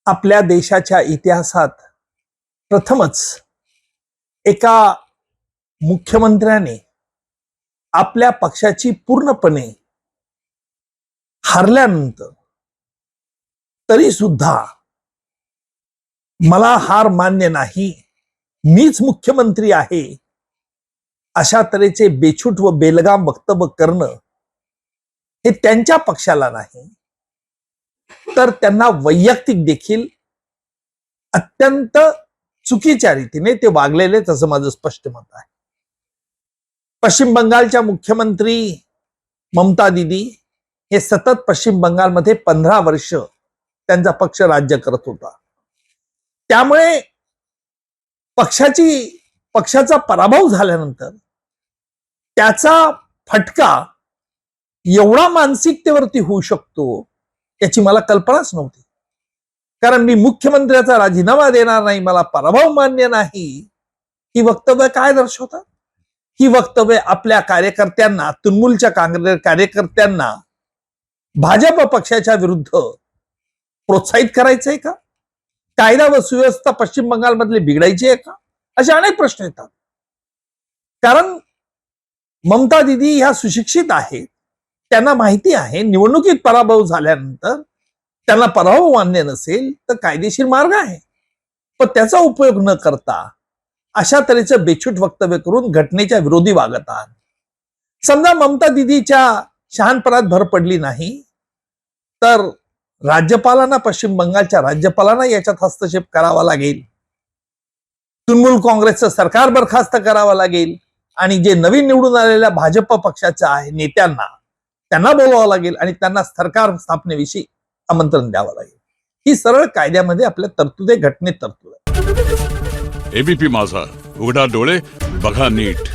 आपल्या देशाच्या इतिहासात प्रथमच एका मुख्यमंत्र्याने आपल्या पक्षाची पूर्णपणे हारल्यानंतर तरी सुद्धा मला हार मान्य नाही, मीच मुख्यमंत्री आहे, अशा तऱ्हेचे बेछूट व बेलगाम वक्तव्य करणं हे त्यांच्या पक्षाला नाही तर त्यांना वैयक्तिक देखील अत्यंत चुकीच्या रीतीने ते वागलेलेच असं माझं स्पष्ट मत आहे. पश्चिम बंगालच्या मुख्यमंत्री ममता दीदी हे सतत पश्चिम बंगालमध्ये 15 वर्ष त्यांचा पक्ष राज्य करत होता. त्यामुळे पक्षाचा पराभव झाल्यानंतर त्याचा फटका एवढा मानसिकतेवरती होऊ शकतो याची मला कल्पनाच नव्हती. कारण मी मुख्यमंत्र्याचा राजीनामा देणार नाही, मला पराभव मान्य नाही, ही वक्तव्य काय दर्शवतात? ही वक्तव्य आपल्या कार्यकर्त्यांना, तृणमूलच्या काँग्रेस कार्यकर्त्यांना भाजप पक्षाच्या विरुद्ध प्रोत्साहित करायचंय का? कायदा व सुव्यवस्था पश्चिम बंगालमधली बिघडायची आहे का? असे अनेक प्रश्न येतात. कारण ममता दीदी ह्या सुशिक्षित आहेत, त्यांना माहिती आहे निवडणुकीत पराभव झाल्यानंतर त्यांना पराभव मान्य नसेल तर कायदेशीर मार्ग आहे, पण त्याचा उपयोग न करता अशा तऱ्हेचं बेछूट वक्तव्य करून घटनेच्या विरोधी वागत आहात. समजा ममता दीदीच्या शहाणपणात भर पडली नाही तर राज्यपालांना, पश्चिम बंगालच्या राज्यपालांना याच्यात हस्तक्षेप करावा लागेल, तृणमूल काँग्रेसचं सरकार बरखास्त करावं लागेल आणि जे नवीन निवडून आलेल्या भाजप पक्षाच्या आहे नेत्यांना त्यांना बोलावं लागेल आणि त्यांना सरकार स्थापनेविषयी आमंत्रण द्यावं लागेल. ही सरळ कायद्यामध्ये आपल्या तरतुदी, घटनेत तरतूद आहे. एबीपी माझा, उघडा डोळे बघा नीट.